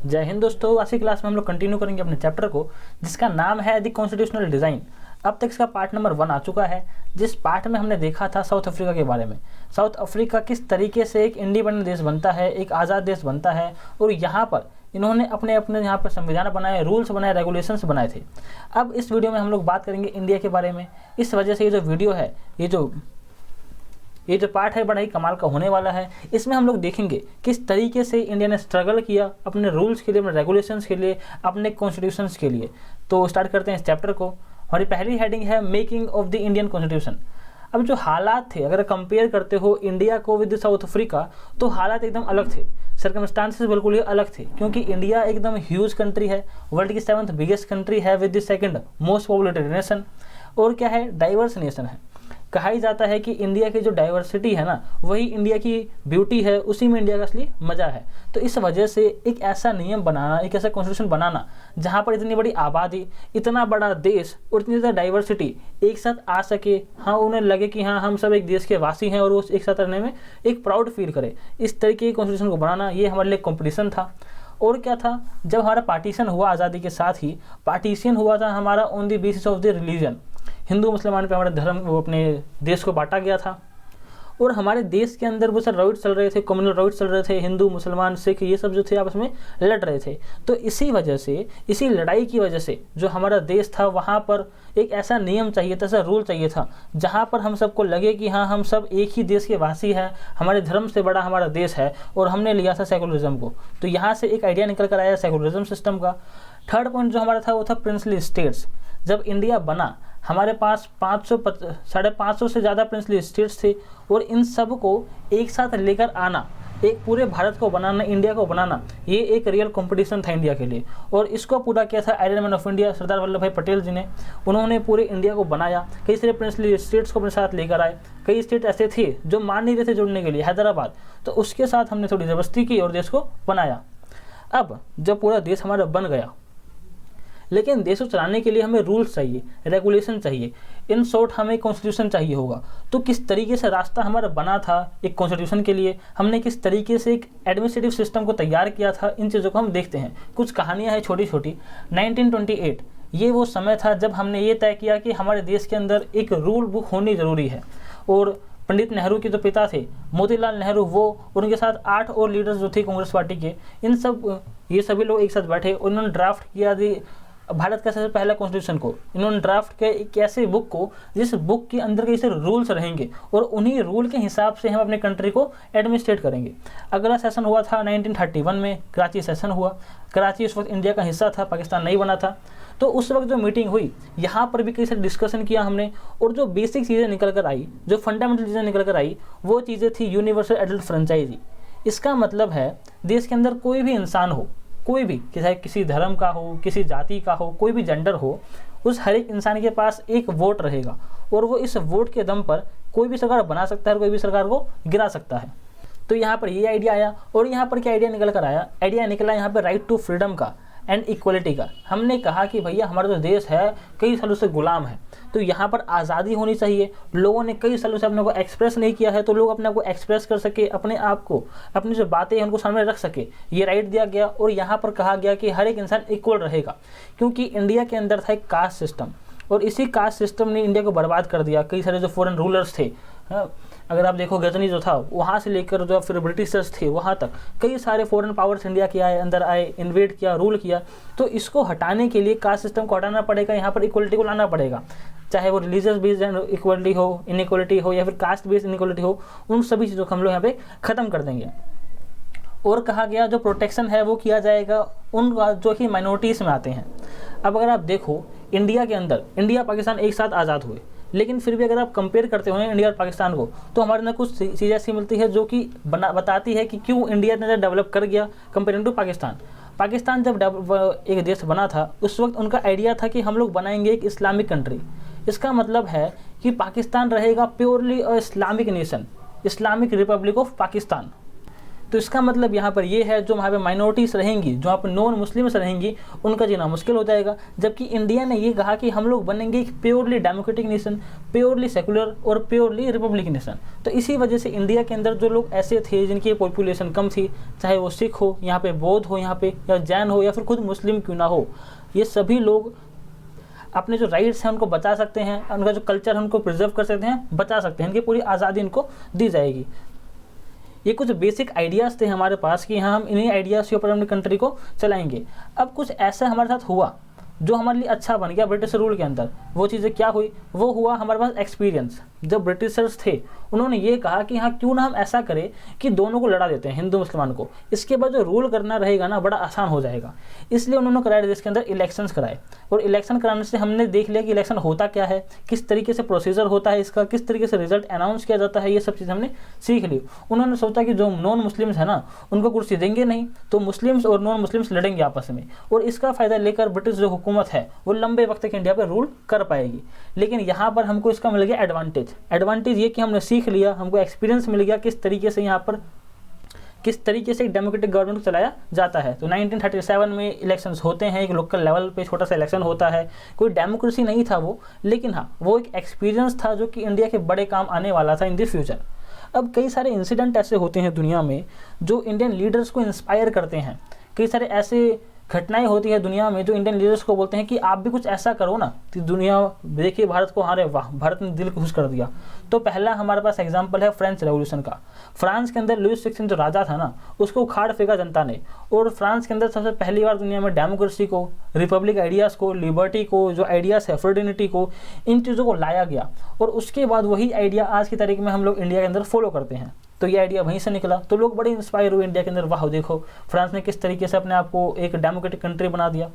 जय हिंद दोस्तों। आज की क्लास में हम लोग कंटिन्यू करेंगे अपने चैप्टर को जिसका नाम है द कॉन्स्टिट्यूशनल डिज़ाइन। अब तक इसका पार्ट नंबर 1 आ चुका है, जिस पार्ट में हमने देखा था साउथ अफ्रीका के बारे में। साउथ अफ्रीका किस तरीके से एक इंडिपेंडेंट देश बनता है, एक आज़ाद देश बनता है, और यहाँ पर इन्होंने अपने अपने यहाँ पर संविधान बनाए, रूल्स बनाए, रेगुलेशंस बनाए थे। अब इस वीडियो में हम लोग बात करेंगे इंडिया के बारे में। इस वजह से ये जो वीडियो है, ये जो पार्ट है बड़ा ही कमाल का होने वाला है। इसमें हम लोग देखेंगे किस तरीके से इंडिया ने स्ट्रगल किया अपने रूल्स के लिए, अपने रेगुलेशंस के लिए, अपने कॉन्स्टिट्यूशंस के लिए। तो स्टार्ट करते हैं इस चैप्टर को। हमारी पहली हेडिंग है making of the Indian constitution. अब जो हालात थे, अगर कंपेयर करते हो इंडिया को विद साउथ अफ्रीका, तो हालात एकदम अलग थे, सर्कमस्टांसेस बिल्कुल ही अलग थे, क्योंकि इंडिया एकदम ह्यूज कंट्री है, वर्ल्ड की 7th बिगेस्ट कंट्री है with the 2nd most populated nation, और क्या है, डाइवर्स नेशन है। कहा ही जाता है कि इंडिया की जो डाइवर्सिटी है ना, वही इंडिया की ब्यूटी है, उसी में इंडिया का असली मज़ा है। तो इस वजह से एक ऐसा नियम बनाना, एक ऐसा कॉन्स्टिट्यूशन बनाना जहाँ पर इतनी बड़ी आबादी, इतना बड़ा देश और इतनी ज़्यादा डाइवर्सिटी एक साथ आ सके, हाँ उन्हें लगे कि हाँ हम सब एक देश के वासी हैं और वो एक साथ रहने में एक प्राउड फील करे, इस तरीके के कॉन्स्टिट्यूशन को बनाना, ये हमारे लिए कॉम्पिटिशन था। और क्या था, जब हमारा पार्टीशन हुआ आज़ादी के साथ ही, पार्टीशन हुआ था हमारा on the basis of the religion. Hindu मुसलमान पे हमारा धर्म, वो अपने देश को बांटा गया था, और हमारे देश के अंदर वो सब राइट्स चल रहे थे, कम्युनल राइट्स चल रहे थे, हिंदू मुसलमान सिख ये सब जो थे आपस में लड़ रहे थे। तो इसी वजह से, इसी लड़ाई की वजह से जो हमारा देश था, वहाँ पर एक ऐसा नियम चाहिए था, ऐसा रूल चाहिए था, जहाँ पर हम सबको लगे कि हाँ हम सब एक ही देश के वासी हैं, हमारे धर्म से बड़ा हमारा देश है, और हमने लिया था सेकुलरिज्म को। तो यहाँ से एक आइडिया निकल कर आया सेकुलरिज्म सिस्टम का। थर्ड पॉइंट जो हमारा था वो था प्रिंसली स्टेट्स। जब इंडिया बना, हमारे पास 550 से ज़्यादा प्रिंसली स्टेट्स थे, और इन सब को एक साथ लेकर आना, एक पूरे भारत को बनाना, इंडिया को बनाना, ये एक रियल कंपटीशन था इंडिया के लिए। और इसको पूरा किया था iron man of India Sardar Vallabh भाई पटेल जी ने। उन्होंने पूरे इंडिया को बनाया, कई सारे प्रिंसली स्टेट्स को अपने साथ लेकर आए। कई स्टेट ऐसे थे जो मान नहीं रहे थे जुड़ने के लिए, हैदराबाद, तो उसके साथ हमने थोड़ी ज़बरदस्ती की और देश को बनाया। अब जब पूरा देश हमारा बन गया, लेकिन देश को चलाने के लिए हमें रूल्स चाहिए, रेगुलेशन चाहिए, इन शॉर्ट हमें कॉन्स्टिट्यूशन चाहिए होगा। तो किस तरीके से रास्ता हमारा बना था एक कॉन्स्टिट्यूशन के लिए, हमने किस तरीके से एक एडमिनिस्ट्रेटिव सिस्टम को तैयार किया था, इन चीज़ों को हम देखते हैं। कुछ कहानियाँ हैं छोटी छोटी। 1928 ये वो समय था जब हमने ये तय किया कि हमारे देश के अंदर एक रूल बुक होनी ज़रूरी है, और पंडित नेहरू के जो पिता थे मोतीलाल नेहरू, वो उनके साथ 8 और लीडर्स जो थे कांग्रेस पार्टी के, ये सभी लोग एक साथ बैठे, उन्होंने ड्राफ्ट किया भारत का सबसे पहला कॉन्स्टिट्यूशन को। इन्होंने ड्राफ्ट किया एक ऐसे बुक को जिस बुक के अंदर कई सारे रूल्स रहेंगे, और उन्हीं रूल के हिसाब से हम अपने कंट्री को एडमिनिस्ट्रेट करेंगे। अगला सेशन हुआ था 1931 में, कराची सेशन हुआ। कराची उस वक्त इंडिया का हिस्सा था, पाकिस्तान नहीं बना था। तो उस वक्त जो मीटिंग हुई, यहाँ पर भी कई सारे डिस्कशन किया हमने, और जो बेसिक चीज़ें निकल कर आई, जो फंडामेंटल चीज़ें निकल कर आई, वो चीज़ें थी यूनिवर्सल एडल्ट फ्रेंचाइजी। इसका मतलब है देश के अंदर कोई भी इंसान हो, कोई भी, चाहे किसी धर्म का हो, किसी जाति का हो, कोई भी जेंडर हो, उस हर एक इंसान के पास एक वोट रहेगा, और वो इस वोट के दम पर कोई भी सरकार बना सकता है और कोई भी सरकार को गिरा सकता है। तो यहाँ पर ये आइडिया आया, और यहाँ पर क्या आइडिया निकल कर आया, आइडिया निकला यहाँ पर राइट टू फ्रीडम का एंड इक्वलिटी का। हमने कहा कि भैया हमारा जो देश है कई सालों से गुलाम है, तो यहाँ पर आज़ादी होनी चाहिए। लोगों ने कई सालों से अपने को एक्सप्रेस नहीं किया है, तो लोग अपने को एक्सप्रेस कर सके, अपने आप को, अपनी जो बातें हैं उनको सामने रख सके, ये राइट दिया गया। और यहाँ पर कहा गया कि हर एक इंसान इक्वल रहेगा, क्योंकि इंडिया के अंदर था एक कास्ट सिस्टम, और इसी कास्ट सिस्टम ने इंडिया को बर्बाद कर दिया। कई सारे जो फॉरेन रूलर्स थे, अगर आप देखो गजनी जो था, वहाँ से लेकर जो फिर ब्रिटिशर्स थे वहाँ तक, कई सारे फॉरेन पावर्स इंडिया के अंदर आए, इन्वेड किया, रूल किया। तो इसको हटाने के लिए कास्ट सिस्टम को हटाना पड़ेगा, यहाँ पर इक्वलिटी को लाना पड़ेगा, चाहे वो रिलीजियस बेस्ड इक्वलिटी हो, इनइक्वलिटी हो, या फिर कास्ट बेस्ड इनइक्वलिटी हो, उन सभी चीज़ों को हम लोग यहाँ पे ख़त्म कर देंगे। और कहा गया जो प्रोटेक्शन है वो किया जाएगा उन जो कि माइनॉरिटीज़ में आते हैं। अब अगर आप देखो इंडिया के अंदर, इंडिया पाकिस्तान एक साथ आज़ाद हुए, लेकिन फिर भी अगर आप कंपेयर करते हो इंडिया और पाकिस्तान को, तो हमारे अंदर कुछ चीज़ें ऐसी मिलती है जो कि बताती है कि क्यों इंडिया ने डेवलप कर गया कंपेयरिंग टू पाकिस्तान। पाकिस्तान जब एक देश बना था, उस वक्त उनका आइडिया था कि हम लोग बनाएंगे एक इस्लामिक कंट्री। इसका मतलब है कि पाकिस्तान रहेगा purely Islamic nation, Islamic Republic of Pakistan. तो इसका मतलब यहाँ पर ये है जो वहाँ पे माइनॉरिटीज़ रहेंगी, जो वहाँ पर नॉन मुस्लिम्स रहेंगी, उनका जीना मुश्किल हो जाएगा। जबकि इंडिया ने ये कहा कि हम लोग बनेंगे एक purely democratic nation, purely secular और प्योरली रिपब्लिक नेशन। तो इसी वजह से इंडिया के अंदर जो लोग ऐसे थे जिनकी पॉपुलेशन कम थी, चाहे वो सिख हो, यहाँ पे बौद्ध हो, यहाँ पे या जैन हो, या फिर खुद मुस्लिम क्यों ना हो, ये सभी लोग अपने जो राइट्स हैं उनको बचा सकते हैं, उनका जो कल्चर है उनको प्रिजर्व कर सकते हैं, बचा सकते हैं, इनकी पूरी आज़ादी इनको दी जाएगी। ये कुछ बेसिक आइडियाज़ थे हमारे पास कि हाँ हम इन्हीं आइडियाज़ के ऊपर अपनी कंट्री को चलाएंगे। अब कुछ ऐसा हमारे साथ हुआ जो हमारे लिए अच्छा बन गया ब्रिटिश रूल के अंदर। वो चीज़ें क्या हुई? वो हुआ हमारे पास एक्सपीरियंस। जब ब्रिटिशर्स थे उन्होंने ये कहा कि हाँ क्यों ना हम ऐसा करें कि दोनों को लड़ा देते हैं, हिंदू मुसलमान को, इसके बाद जो रूल करना रहेगा ना बड़ा आसान हो जाएगा। इसलिए उन्होंने कराए देश के अंदर इलेक्शंस कराए, और इलेक्शन कराने से हमने देख लिया कि इलेक्शन होता क्या है, किस तरीके से प्रोसीजर होता है इसका, किस तरीके से रिजल्ट अनाउंस किया जाता है, ये सब चीज़ हमने सीख ली। उन्होंने सोचा कि जो नॉन मुस्लिम्स है ना उनको कुर्सी देंगे नहीं, तो मुस्लिम्स और नॉन मुस्लिम्स लड़ेंगे आपस में, और इसका फ़ायदा लेकर ब्रिटिश जो हुकूमत है वो लंबे वक्त तक इंडिया पर रूल कर पाएगी। लेकिन यहाँ पर हमको इसका मिल गया एडवांटेज ये कि हमने सीख लिया, हमको एक्सपीरियंस मिल गया किस तरीके से यहाँ पर किस तरीके से एक डेमोक्रेटिक गवर्नमेंट को चलाया जाता है। तो 1937 में इलेक्शंस होते हैं, एक लोकल लेवल पे छोटा सा इलेक्शन होता है, कोई डेमोक्रेसी नहीं था वो, लेकिन हाँ वो एक एक्सपीरियंस था जो कि इंडिया के बड़े काम आने वाला था इन द फ्यूचर। अब कई सारे इंसिडेंट ऐसे होते हैं दुनिया में जो इंडियन लीडर्स को इंस्पायर करते हैं, कई सारे ऐसे घटनाएं होती है दुनिया में जो इंडियन लीडर्स को बोलते हैं कि आप भी कुछ ऐसा करो ना कि दुनिया देखिए भारत को, अरे वाह भारत ने दिल खुश कर दिया। तो पहला हमारे पास एग्जांपल है फ्रेंच रेवोल्यूशन का। फ्रांस के अंदर लुइस 16 जो राजा था ना उसको उखाड़ फेंका जनता ने, और फ्रांस के अंदर सबसे पहली बार दुनिया में डेमोक्रेसी को, रिपब्लिक आइडियाज़ को, लिबर्टी को, जो आइडियाज़ है फ्रेटर्निटी को, इन चीज़ों को लाया गया। और उसके बाद वही आइडिया आज की तारीख में हम लोग इंडिया के अंदर फॉलो करते हैं। तो ये आइडिया वहीं से निकला, तो लोग बड़े इंस्पायर हुए इंडिया के अंदर, वाह देखो फ्रांस ने किस तरीके से अपने आप को एक डेमोक्रेटिक कंट्री बना दिया।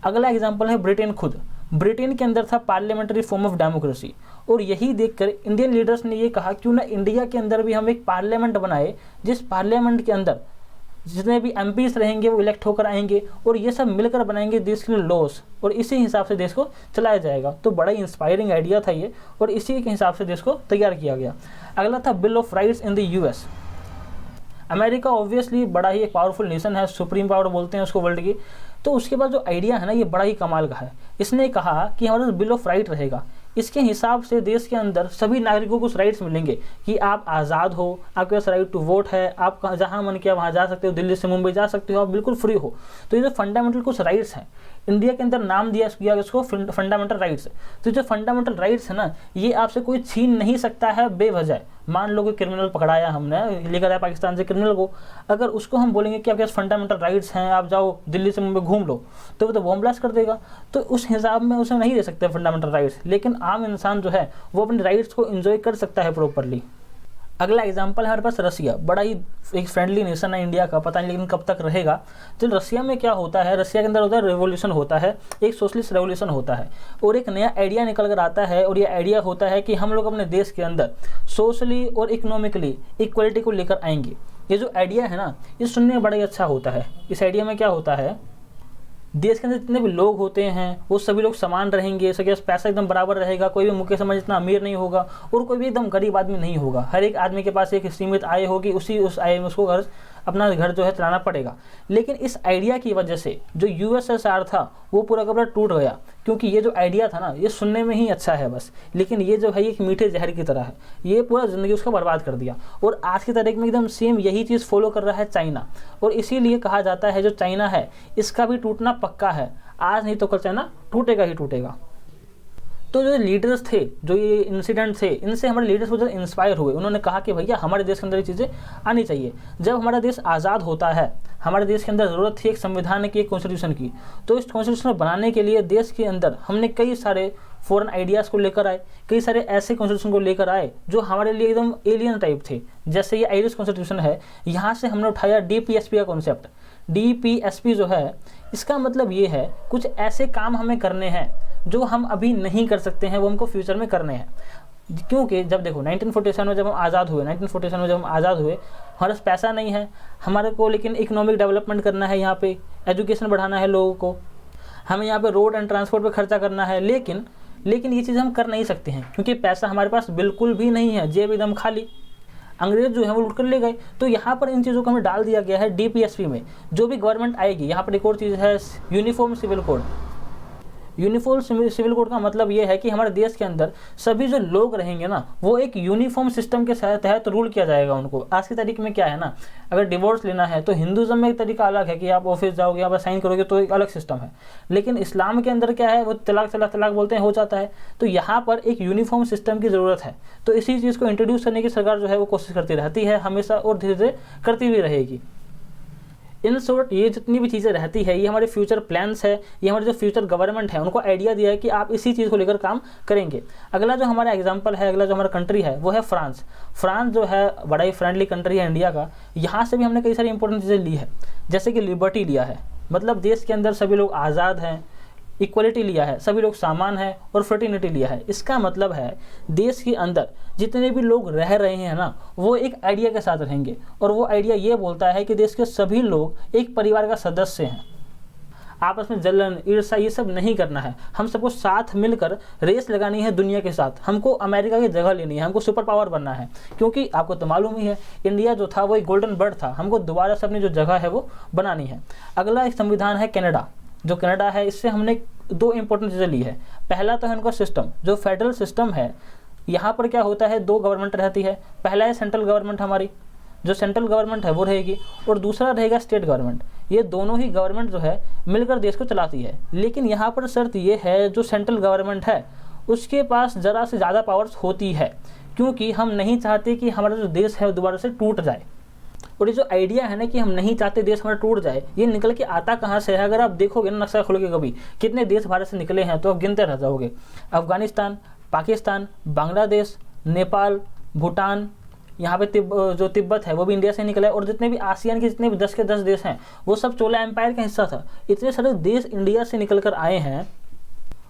अगला एग्जांपल है ब्रिटेन खुद। ब्रिटेन के अंदर था पार्लियामेंट्री फॉर्म ऑफ डेमोक्रेसी, और यही देखकर इंडियन लीडर्स ने ये कहा क्यों ना इंडिया के अंदर भी हम एक पार्लियामेंट बनाए, जिस पार्लियामेंट के अंदर जितने भी एमपीज रहेंगे वो इलेक्ट होकर आएंगे, और ये सब मिलकर बनाएंगे देश के लिए लॉस, और इसी हिसाब से देश को चलाया जाएगा। तो बड़ा ही इंस्पायरिंग आइडिया था ये, और इसी के हिसाब से देश को तैयार किया गया। अगला था bill of rights in the US. America obviously बड़ा ही एक पावरफुल नेशन है, सुप्रीम पावर बोलते हैं उसको वर्ल्ड की। तो उसके बाद जो आइडिया है ना ये बड़ा ही कमाल का है। इसने कहा कि हमारा बिल ऑफ राइट रहेगा, इसके हिसाब से देश के अंदर सभी नागरिकों को राइट्स मिलेंगे कि आप आज़ाद हो, आपके पास राइट टू वोट है, आप जहाँ मन किया वहाँ जा सकते हो, दिल्ली से मुंबई जा सकते हो, आप बिल्कुल फ्री हो। तो ये जो फंडामेंटल कुछ राइट्स हैं इंडिया के अंदर नाम दिया गया इसको फंडामेंटल राइट्स। तो जो फंडामेंटल राइट्स है ना ये आपसे कोई छीन नहीं सकता है बेवजह। मान लो कोई क्रिमिनल पकड़ाया, हमने लेकर आया पाकिस्तान से क्रिमिनल को, अगर उसको हम बोलेंगे कि आपके पास फंडामेंटल राइट्स हैं, आप जाओ दिल्ली से मुंबई घूम लो, तो वो तो बॉम्ब ब्लास्ट कर देगा। तो उस हिसाब में उसे नहीं दे सकते फंडामेंटल राइट्स, लेकिन आम इंसान जो है वो अपने राइट्स को एंजॉय कर सकता है प्रॉपरली। अगला एग्जाम्पल है हमारे पास रसिया। बड़ा ही एक फ्रेंडली नेशन है इंडिया का, पता नहीं लेकिन कब तक रहेगा। तो रसिया में क्या होता है, रसिया के अंदर होता है रेवोल्यूशन होता है, एक सोशलिस्ट रेवोल्यूशन होता है, और एक नया आइडिया निकल कर आता है। और ये आइडिया होता है कि हम लोग अपने देश के अंदर सोशली और इकोनॉमिकली इक्वलिटी को लेकर आएंगे। ये जो आइडिया है ना ये सुनने में बड़ा ही अच्छा होता है। इस आइडिया में क्या होता है, देश के अंदर जितने भी लोग होते हैं वो सभी लोग समान रहेंगे, सबके पास पैसा एकदम बराबर रहेगा, कोई भी मुकेश अंबानी इतना अमीर नहीं होगा और कोई भी एकदम गरीब आदमी नहीं होगा। हर एक आदमी के पास एक सीमित आय होगी, उस आय में उसको अपना घर जो है चलाना पड़ेगा। लेकिन इस आइडिया की वजह से जो यूएसएसआर था वो पूरा का पूरा टूट गया, क्योंकि ये जो आइडिया था ना ये सुनने में ही अच्छा है बस, लेकिन ये जो है एक मीठे जहर की तरह है, ये पूरा ज़िंदगी उसका बर्बाद कर दिया। और आज की तारीख में एकदम सेम यही चीज़ फॉलो कर रहा है चाइना, और इसीलिए कहा जाता है जो चाइना है इसका भी टूटना पक्का है, आज नहीं तो कल चाइना टूटेगा ही टूटेगा। तो जो लीडर्स थे, जो ये इंसिडेंट थे, इनसे हमारे लीडर्स बहुत ज़्यादा इंस्पायर हुए। उन्होंने कहा कि भैया हमारे देश के अंदर ये चीज़ें आनी चाहिए। जब हमारा देश आज़ाद होता है, हमारे देश के अंदर ज़रूरत थी एक संविधान की, एक कॉन्स्टिट्यूशन की। तो इस कॉन्स्टिट्यूशन बनाने के लिए देश के अंदर हमने कई सारे फॉरेन आइडियाज़ को लेकर आए, कई सारे ऐसे कॉन्स्टिट्यूशन को लेकर आए जो हमारे लिए एकदम एलियन टाइप थे। जैसे ये आयरिश कॉन्स्टिट्यूशन है, यहाँ से हमने उठाया DPSP का कॉन्सेप्ट। DPSP जो है इसका मतलब ये है कुछ ऐसे काम हमें करने हैं जो हम अभी नहीं कर सकते हैं, वो हमको फ्यूचर में करने हैं। क्योंकि जब देखो 1947 में जब हम आज़ाद हुए, हमारे पास पैसा नहीं है हमारे को, लेकिन इकोनॉमिक डेवलपमेंट करना है, यहाँ पे एजुकेशन बढ़ाना है लोगों को, हमें यहाँ पे रोड एंड ट्रांसपोर्ट पे खर्चा करना है। लेकिन ये चीज़ हम कर नहीं सकते हैं क्योंकि पैसा हमारे पास बिल्कुल भी नहीं है, जेब एकदम खाली। अंग्रेज जो है वो लूट कर ले गए। तो यहाँ पर इन चीज़ों को हमें डाल दिया गया है DPSP में। जो भी गवर्नमेंट आएगी, यहाँ पर एक और चीज़ है uniform civil code. Uniform civil code का मतलब ये है कि हमारे देश के अंदर सभी जो लोग रहेंगे ना, वो एक यूनिफॉर्म सिस्टम के तहत रूल किया जाएगा उनको। आज के तारीख में क्या है ना, अगर डिवोर्स लेना है तो हिंदुज़म में एक तरीका अलग है कि आप ऑफिस जाओगे, आप साइन करोगे तो एक अलग सिस्टम है। लेकिन इस्लाम के अंदर क्या है, वो तलाक तलाक तलाक बोलते हैं, हो जाता है। तो यहाँ पर एक यूनिफॉर्म सिस्टम की ज़रूरत है। तो इसी चीज़ को इंट्रोड्यूस करने की सरकार जो है वो कोशिश करती रहती है हमेशा, और धीरे धीरे करती भी रहेगी। इन शॉर्ट ये जितनी भी चीज़ें रहती है, ये हमारे फ्यूचर प्लान्स है, ये हमारे जो फ्यूचर गवर्नमेंट है उनको आइडिया दिया है कि आप इसी चीज़ को लेकर काम करेंगे। अगला जो हमारा एग्जांपल है, अगला जो हमारा कंट्री है वो है फ्रांस। फ्रांस जो है बड़ा ही फ्रेंडली कंट्री है इंडिया का। यहाँ से भी हमने कई सारी इंपॉर्टेंट चीज़ें ली है, जैसे कि लिबर्टी लिया है, मतलब देश के अंदर सभी लोग आज़ाद हैं। इक्वलिटी लिया है, सभी लोग समान हैं। और फ्रेटर्निटी लिया है। इसका मतलब है देश के अंदर जितने भी लोग रह रहे हैं ना, वो एक आइडिया के साथ रहेंगे। और वो आइडिया ये बोलता है कि देश के सभी लोग एक परिवार का सदस्य हैं। आपस में जलन ईर्ष्या ये सब नहीं करना है। हम सबको साथ मिलकर रेस लगानी है दुनिया के साथ। हमको अमेरिका की जगह लेनी है, हमको सुपर पावर बनना है। क्योंकि आपको तो मालूम ही है, इंडिया जो था वो एक गोल्डन बर्ड था। हमको दोबारा से अपनी जो जगह है वो बनानी है। अगला एक संविधान है कनाडा। जो कनाडा है, इससे हमने 2 इंपॉर्टेंट चीज़ें ली है। पहला तो है उनका सिस्टम, जो फेडरल सिस्टम है। यहाँ पर क्या होता है, 2 गवर्नमेंट रहती है। पहला है सेंट्रल गवर्नमेंट, हमारी जो सेंट्रल गवर्नमेंट है वो रहेगी, और दूसरा रहेगा स्टेट गवर्नमेंट। ये दोनों ही गवर्नमेंट जो है मिलकर देश को चलाती है। लेकिन यहाँ पर शर्त ये है, जो सेंट्रल गवर्नमेंट है उसके पास ज़रा से ज़्यादा पावर्स होती है, क्योंकि हम नहीं चाहते कि हमारा जो देश है वो दोबारा से टूट जाए। और ये जो आइडिया है ना कि हम नहीं चाहते देश हमारा टूट जाए, ये निकल के आता कहाँ से है? अगर आप देखोगे ना नक्शा खोल के कभी, कितने देश भारत से निकले हैं तो आप गिनते रह जाओगे। अफगानिस्तान, पाकिस्तान, बांग्लादेश, नेपाल, भूटान, यहाँ पे जो तिब्बत है वो भी इंडिया से निकला है। और जितने भी आसियान के जितने भी 10 के 10 देश हैं वो सब चोला एम्पायर का हिस्सा था। इतने सारे देश इंडिया से निकल कर आए हैं,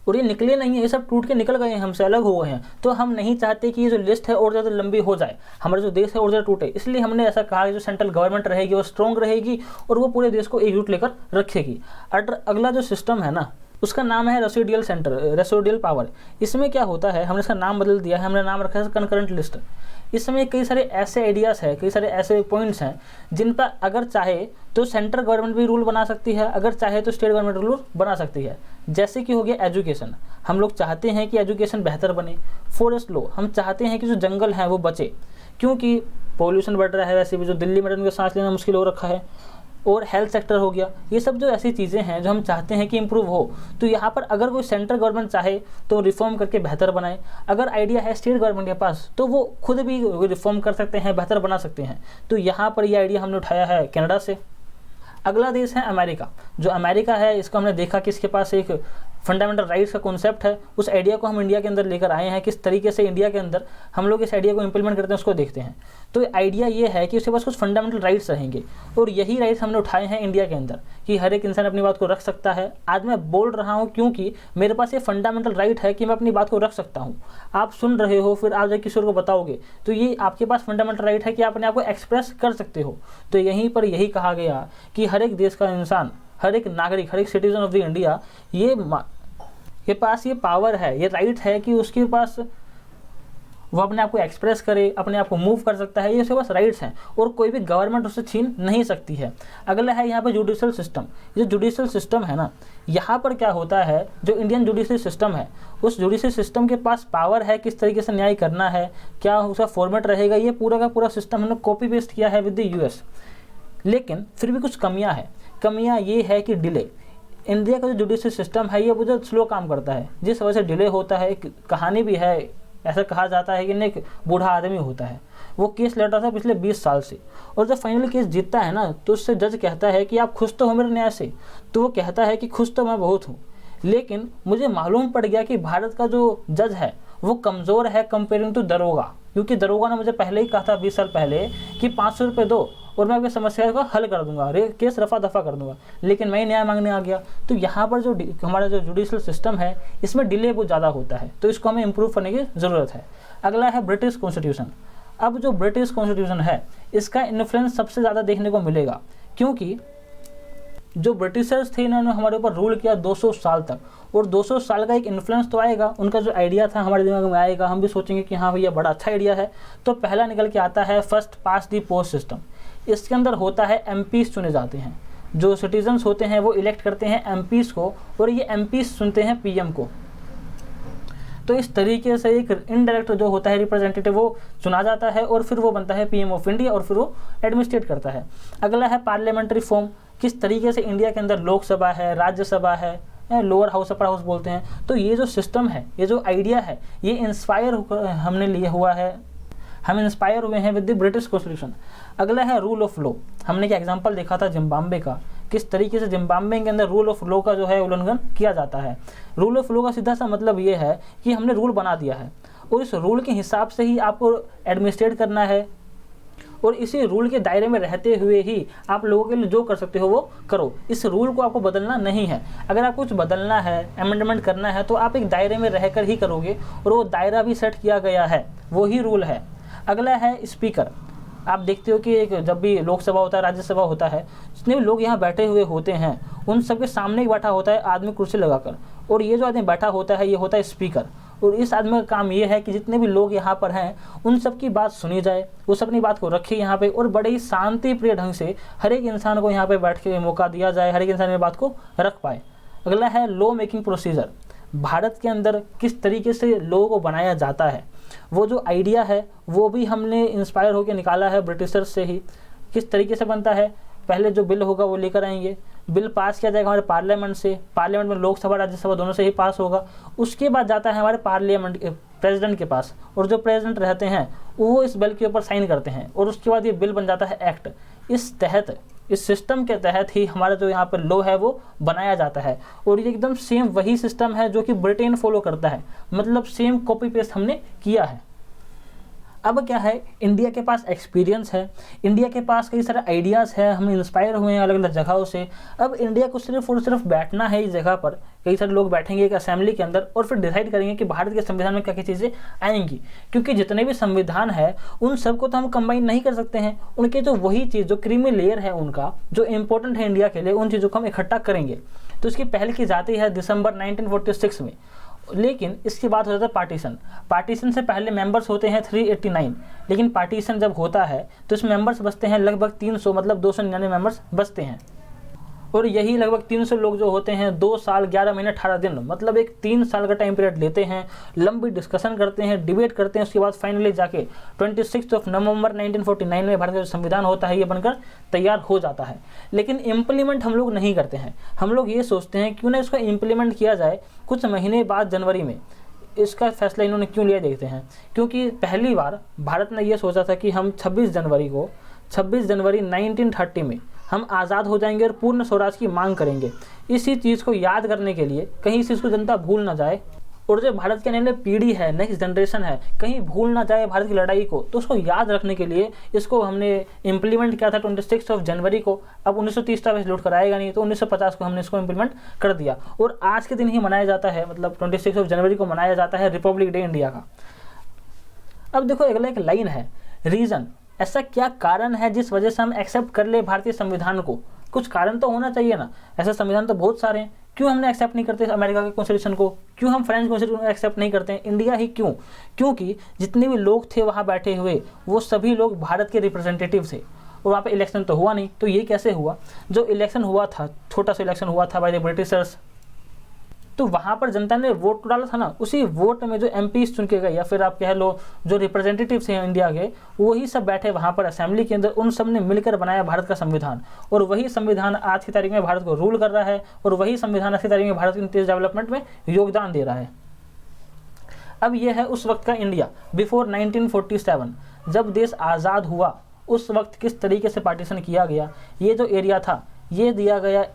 और ये निकले नहीं है, ये सब टूट के निकल गए हैं, हमसे अलग हो गए हैं। तो हम नहीं चाहते कि ये जो लिस्ट है और ज़्यादा लंबी हो जाए, हमारा जो देश है और ज़्यादा टूटे। इसलिए हमने ऐसा कहा कि जो सेंट्रल गवर्नमेंट रहेगी वो स्ट्रॉन्ग रहेगी और वो पूरे देश को एकजुट लेकर रखेगी। अगला जो सिस्टम है ना, उसका नाम है रेसिडुअल पावर। इसमें क्या होता है, हमने इसका नाम बदल दिया है, हमने नाम रखा है कंकरेंट लिस्ट। इसमें कई सारे ऐसे आइडियाज़ हैं, कई सारे ऐसे पॉइंट्स हैं जिन पर अगर चाहे तो सेंट्रल गवर्नमेंट भी रूल बना सकती है, अगर चाहे तो स्टेट गवर्नमेंट रूल बना सकती है। जैसे कि हो गया एजुकेशन, हम लोग चाहते हैं कि एजुकेशन बेहतर बने। फॉरेस्ट लॉ, हम चाहते हैं कि जो जंगल हैं वो बचे, क्योंकि पॉल्यूशन बढ़ रहा है, वैसे भी जो दिल्ली में उनका सांस लेना मुश्किल हो रखा है। और हेल्थ सेक्टर हो गया, ये सब जो ऐसी चीज़ें हैं जो हम चाहते हैं कि इम्प्रूव हो। तो यहाँ पर अगर कोई सेंट्रल गवर्नमेंट चाहे तो रिफॉर्म करके बेहतर बनाए। अगर आइडिया है स्टेट गवर्नमेंट के पास तो वो खुद भी रिफॉर्म कर सकते हैं, बेहतर बना सकते हैं। तो यहाँ पर ये आइडिया हमने उठाया है कनाडा से। अगला देश है अमेरिका। जो अमेरिका है इसको हमने देखा कि इसके पास एक फंडामेंटल राइट्स का कॉन्सेप्ट है। उस आइडिया को हम इंडिया के अंदर लेकर आए हैं। किस तरीके से इंडिया के अंदर हम लोग इस आइडिया को इम्प्लीमेंट करते हैं उसको देखते हैं। तो आइडिया ये है कि उसके पास कुछ फंडामेंटल राइट्स रहेंगे, और यही राइट्स हमने उठाए हैं इंडिया के अंदर कि हर एक इंसान अपनी बात को रख सकता है। आज मैं बोल रहा हूँ क्योंकि मेरे पास ये फंडामेंटल राइट है कि मैं अपनी बात को रख सकता हूँ। आप सुन रहे हो, फिर आप जब किसी को बताओगे तो ये आपके पास फंडामेंटल राइट है कि आप अपने आप को एक्सप्रेस कर सकते हो। तो यहीं पर यही कहा गया कि हर एक देश का इंसान, हर एक नागरिक, हर एक सिटीजन ऑफ द इंडिया, ये पास ये पावर है, ये राइट है कि उसके पास वो अपने आप को एक्सप्रेस करे, अपने आप को मूव कर सकता है। ये उसके पास राइट्स हैं और कोई भी गवर्नमेंट उससे छीन नहीं सकती है। अगला है यहाँ पे जुडिशल सिस्टम। ये जुडिशल सिस्टम है ना, यहाँ पर क्या होता है, जो इंडियन जुडिशल सिस्टम है उस जुडिशल सिस्टम के पास पावर है किस तरीके से न्याय करना है, क्या उसका फॉर्मेट रहेगा। ये पूरा का पूरा सिस्टम हमने कॉपी पेस्ट किया है विद द US। लेकिन फिर भी कुछ कमियाँ हैं। कमियाँ ये है कि डिले। इंडिया का जो जुडिशल सिस्टम है ये बहुत स्लो काम करता है, जिस वजह से डिले होता है। एक कहानी भी है, ऐसा कहा जाता है कि एक बूढ़ा आदमी होता है, वो केस लड़ रहा था पिछले 20 साल से, और जब फाइनली केस जीतता है ना तो उससे जज कहता है कि आप खुश तो हो मेरे न्याय से। तो वो कहता है कि खुश तो मैं बहुत हूँ, लेकिन मुझे मालूम पड़ गया कि भारत का जो जज है वो कमज़ोर है कंपेयरिंग टू दरोगा। क्योंकि दरोगा ने मुझे पहले ही कहा था 20 साल पहले कि 500 रुपये दो और मैं आपकी समस्या को हल कर दूंगा, केस रफा दफा कर दूंगा। लेकिन मैं न्याय मांगने आ गया। तो यहाँ पर जो हमारा जो जुडिशल सिस्टम है इसमें डिले बहुत ज़्यादा होता है, तो इसको हमें इम्प्रूव करने की ज़रूरत है। अगला है ब्रिटिश कॉन्स्टिट्यूशन। अब जो ब्रिटिश कॉन्स्टिट्यूशन है इसका इन्फ्लुएंस सबसे ज़्यादा देखने को मिलेगा, क्योंकि जो ब्रिटिशर्स थे इन्होंने हमारे ऊपर रूल किया 200 साल तक, और 200 साल का एक इन्फ्लुएंस तो आएगा, उनका जो आइडिया था हमारे दिमाग में आएगा, हम भी सोचेंगे कि हाँ भैया बड़ा अच्छा आइडिया है। तो पहला निकल के आता है first pass the post system. इसके अंदर होता है एमपीज चुने जाते हैं, जो सिटीजन्स होते हैं वो इलेक्ट करते हैं एमपीज को, और ये एमपीज चुनते हैं पीएम को। तो इस तरीके से एक इनडायरेक्ट जो होता है रिप्रेजेंटेटिव वो चुना जाता है, और फिर वो बनता है पीएम ऑफ इंडिया, और फिर वो एडमिनिस्ट्रेट करता है। अगला है पार्लियामेंट्री फॉर्म। किस तरीके से इंडिया के अंदर लोकसभा है, राज्यसभा है, लोअर हाउस अपर हाउस बोलते हैं। तो ये जो सिस्टम है, ये जो आइडिया है, ये इंस्पायर हमने लिया हुआ है, हम इंस्पायर हुए हैं विद द ब्रिटिश कॉन्स्टिट्यूशन। अगला है रूल ऑफ लॉ। हमने क्या एग्जांपल देखा था जिम्बाब्वे का, किस तरीके से जिम्बाब्वे के अंदर रूल ऑफ लॉ का जो है उल्लंघन किया जाता है। रूल ऑफ लॉ का सीधा सा मतलब ये है कि हमने रूल बना दिया है, और इस रूल के हिसाब से ही आपको एडमिनिस्ट्रेट करना है, और इसी रूल के दायरे में रहते हुए ही आप लोगों के लिए जो कर सकते हो वो करो। इस रूल को आपको बदलना नहीं है। अगर आप कुछ बदलना है, अमेंडमेंट करना है, तो आप एक दायरे में रहकर ही करोगे, और वो दायरा भी सेट किया गया है, वो ही रूल है। अगला है स्पीकर। आप देखते हो कि एक जब भी लोकसभा होता है, राज्यसभा होता है, जितने भी लोग यहाँ बैठे हुए होते हैं उन सबके सामने ही बैठा होता है आदमी कुर्सी लगाकर, और ये जो आदमी बैठा होता है ये होता है स्पीकर। और इस आदमी का काम ये है कि जितने भी लोग यहाँ पर हैं उन सब की बात सुनी जाए, वो सब अपनी बात को रखे यहाँ पे, और बड़े ही शांति प्रिय ढंग से हर एक इंसान को यहाँ पे बैठ के मौका दिया जाए, हर एक इंसान में बात को रख पाए। अगला है लॉ मेकिंग प्रोसीजर। भारत के अंदर किस तरीके से लोगों को बनाया जाता है, वो जो आइडिया है वो भी हमने इंस्पायर होकर निकाला है ब्रिटिशर्स से ही। किस तरीके से बनता है, पहले जो बिल होगा वो लेकर आएंगे, बिल पास किया जाएगा हमारे पार्लियामेंट से, पार्लियामेंट में लोकसभा राज्यसभा दोनों से ही पास होगा। उसके बाद जाता है हमारे पार्लियामेंट प्रेसिडेंट के पास, और जो प्रेसिडेंट रहते हैं वो इस बिल के ऊपर साइन करते हैं, और उसके बाद ये बिल बन जाता है एक्ट। इस तहत, इस सिस्टम के तहत ही हमारा जो यहाँ पर लॉ है वो बनाया जाता है, और ये एकदम सेम वही सिस्टम है जो कि ब्रिटेन फॉलो करता है, मतलब सेम कॉपी पेस्ट हमने किया है। अब क्या है, इंडिया के पास एक्सपीरियंस है, इंडिया के पास कई सारे आइडियाज़ है, हम इंस्पायर हुए हैं अलग अलग जगहों से। अब इंडिया को सिर्फ और सिर्फ बैठना है इस जगह पर, कई सारे लोग बैठेंगे एक असेंबली के अंदर, और फिर डिसाइड करेंगे कि भारत के संविधान में क्या क्या चीज़ें आएंगी। क्योंकि जितने भी संविधान है उन सबको तो हम कंबाइन नहीं कर सकते हैं, उनके जो वही चीज़ जो क्रीमी लेयर है उनका, जो इंपॉर्टेंट है इंडिया के लिए, उन चीज़ों को हम इकट्ठा करेंगे। तो इसकी पहल की जाती है दिसंबर 1946 में। लेकिन इसके बाद हो जाता है पार्टीशन। पार्टीशन से पहले मेंबर्स होते हैं 389, लेकिन पार्टीशन जब होता है तो इस मेंबर्स बचते हैं लगभग 300, मतलब 299 मेंबर्स बचते हैं। और यही लगभग 300 लोग जो होते हैं 2 साल 11 महीने 18 दिन, मतलब एक 3 साल का टाइम पीरियड लेते हैं, लंबी डिस्कशन करते हैं, डिबेट करते हैं। उसके बाद फाइनली जाके 26 नवंबर 1949 में भारत का जो संविधान होता है ये बनकर तैयार हो जाता है। लेकिन इम्प्लीमेंट हम लोग नहीं करते हैं। हम लोग ये सोचते हैं क्यों ना इसको इम्प्लीमेंट किया जाए कुछ महीने बाद जनवरी में। इसका फैसला इन्होंने क्यों लिया देखते हैं। क्योंकि पहली बार भारत ने ये सोचा था कि हम 26 जनवरी 1930 में हम आज़ाद हो जाएंगे और पूर्ण स्वराज की मांग करेंगे। इसी चीज़ को याद करने के लिए, कहीं इस चीज़ को जनता भूल ना जाए, और जो भारत की आने वाली पीढ़ी है, नेक्स्ट जनरेशन है, कहीं भूल ना जाए भारत की लड़ाई को, तो उसको याद रखने के लिए इसको हमने इम्प्लीमेंट किया था 26 जनवरी को। अब 1930 का लौट कर आएगा नहीं, तो 1950 को हमने इसको इम्प्लीमेंट कर दिया, और आज के दिन ही मनाया जाता है, मतलब 26 जनवरी को मनाया जाता है रिपब्लिक डे इंडिया का। अब देखो अगला एक लाइन है, रीज़न। ऐसा क्या कारण है जिस वजह से हम एक्सेप्ट कर ले भारतीय संविधान को? कुछ कारण तो होना चाहिए ना। ऐसे संविधान तो बहुत सारे हैं, क्यों हमने एक्सेप्ट नहीं करते अमेरिका के कॉन्स्टिट्यूशन को? क्यों हम फ्रेंच कॉन्स्टिट्यूशन एक्सेप्ट नहीं करते हैं? इंडिया ही क्यों? क्योंकि जितने भी लोग थे वहाँ बैठे हुए वो सभी लोग भारत के रिप्रेजेंटेटिव थे, और वहाँ पे इलेक्शन तो हुआ नहीं। तो ये कैसे हुआ? जो इलेक्शन हुआ था, छोटा सा इलेक्शन हुआ था बाय द ब्रिटिशर्स, तो वहाँ पर जनता ने वोट तो डाला था ना, उसी वोट में जो एमपीज चुन के गए, या फिर आप कह लो जो रिप्रेजेंटेटिव्स हैं इंडिया के, वही सब बैठे वहाँ पर असेंबली के अंदर, उन सब ने मिलकर बनाया भारत का संविधान। और वही संविधान आज की तारीख में भारत को रूल कर रहा है, और वही संविधान आज की तारीख में भारत की तेज डेवलपमेंट में योगदान दे रहा है। अब यह है उस वक्त का इंडिया बिफोर 1947, जब देश आज़ाद हुआ उस वक्त किस तरीके से पार्टीशन किया गया। ये जो एरिया था ये दिया गया,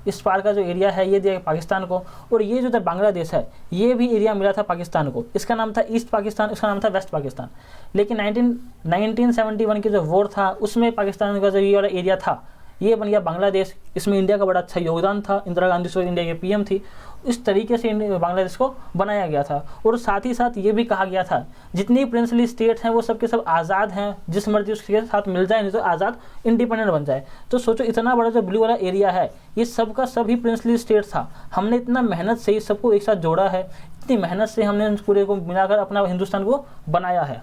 इस पार का जो एरिया है ये दिया पाकिस्तान को, और ये जो बांग्लादेश है ये भी एरिया मिला था पाकिस्तान को। इसका नाम था ईस्ट पाकिस्तान, इसका नाम था वेस्ट पाकिस्तान। लेकिन 1971 की जो वॉर था उसमें पाकिस्तान का जो ये वाला एरिया था ये बन गया बांग्लादेश। इसमें इंडिया का बड़ा अच्छा योगदान था, इंदिरा गांधी उस वक्त इंडिया के पीएम थी। इस तरीके से बांग्लादेश को बनाया गया था। और साथ ही साथ ये भी कहा गया था जितनी प्रिंसली स्टेट्स हैं वो सब के सब आज़ाद हैं, जिस मर्जी उसके साथ मिल जाए, नहीं तो आज़ाद इंडिपेंडेंट बन जाए। तो सोचो इतना बड़ा जो ब्लू वाला एरिया है ये सब का सभी प्रिंसली स्टेट था। हमने इतना मेहनत से इस सबको एक साथ जोड़ा है, इतनी मेहनत से हमने इस पूरे को मिलाकर अपना हिंदुस्तान को बनाया है।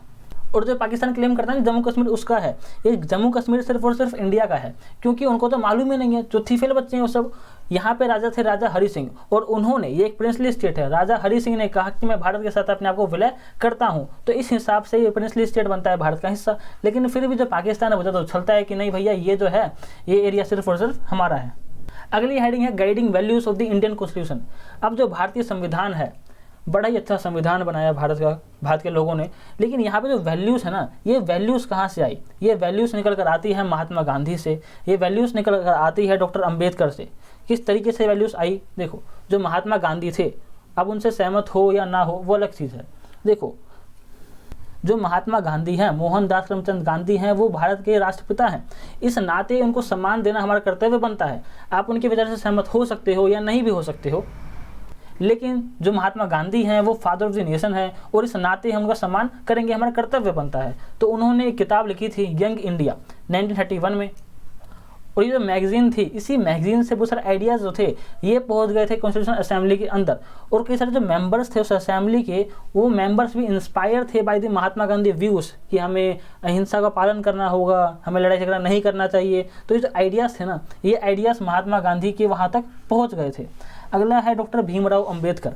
और जो पाकिस्तान क्लेम करता है जम्मू कश्मीर उसका है, ये जम्मू कश्मीर सिर्फ और सिर्फ इंडिया का है, क्योंकि उनको तो मालूम ही नहीं है, जो थीफेल बच्चे हैं वो सब। यहाँ पे राजा थे राजा हरि सिंह, और उन्होंने, ये एक प्रिंसली स्टेट है, राजा हरि सिंह ने कहा कि मैं भारत के साथ अपने आप को विलय करता हूँ, तो इस हिसाब से ये प्रिंसली स्टेट बनता है भारत का हिस्सा। लेकिन फिर भी जो पाकिस्तान है वो तो उछलता है कि नहीं भैया ये जो है ये एरिया सिर्फ और सिर्फ हमारा है। अगली हेडिंग है guiding values of the Indian constitution. अब जो भारतीय संविधान है, बड़ा ही अच्छा संविधान बनाया भारत के लोगों ने, लेकिन यहाँ पे जो वैल्यूज़ है ना, ये वैल्यूज़ कहाँ से आई? ये वैल्यूज़ निकल कर आती है महात्मा गांधी से, ये वैल्यूज़ निकल कर आती है डॉक्टर अंबेडकर से। किस तरीके से वैल्यूज़ आई? देखो, जो महात्मा गांधी थे, अब उनसे सहमत हो या ना हो वो अलग चीज़ है। देखो, जो महात्मा गांधी हैं, मोहनदास करमचंद गांधी हैं, वो भारत के राष्ट्रपिता हैं। इस नाते उनको सम्मान देना हमारा कर्तव्य बनता है। आप उनके विचार से सहमत हो सकते हो या नहीं भी हो सकते हो, लेकिन जो महात्मा गांधी हैं वो फादर ऑफ द नेशन है, और इस नाते हम उनका सम्मान करेंगे, हमारा कर्तव्य बनता है। तो उन्होंने एक किताब लिखी थी यंग इंडिया 1931 में, और ये जो मैगजीन थी, इसी मैगजीन से बहुत सारे आइडियाज़ जो थे ये पहुंच गए थे कॉन्स्टिट्यूशन असेंबली के अंदर। और कई सारे जो मेंबर्स थे उस असेंबली के, वो मेंबर्स भी इंस्पायर थे by the Mahatma Gandhi views कि हमें अहिंसा का पालन करना होगा, हमें लड़ाई झगड़ा नहीं करना चाहिए। तो ये जो आइडियाज़ थे ना, ये आइडियाज़ महात्मा गांधी के वहाँ तक पहुँच गए थे। अगला है doctor Bhimrao Ambedkar.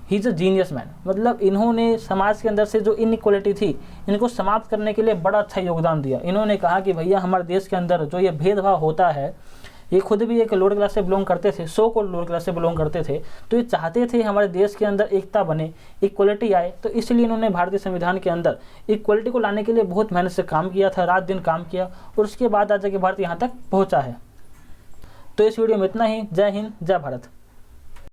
He is a genius man, मतलब इन्होंने समाज के अंदर से जो इनइक्वालिटी थी इनको समाप्त करने के लिए बड़ा अच्छा योगदान दिया। इन्होंने कहा कि भैया हमारे देश के अंदर जो ये भेदभाव होता है, ये खुद भी एक लोअर क्लास से बिलोंग करते थे, सो को लोअर क्लास से बिलोंग करते थे, तो ये चाहते थे हमारे देश के अंदर एकता बने, इक्वलिटी आए। तो इसलिए इन्होंने भारतीय संविधान के अंदर इक्वलिटी को लाने के लिए बहुत मेहनत से काम किया था, रात दिन काम किया, और उसके बाद आज जाके भारत यहाँ तक पहुँचा है। तो इस वीडियो में इतना ही। जय हिंद, जय भारत।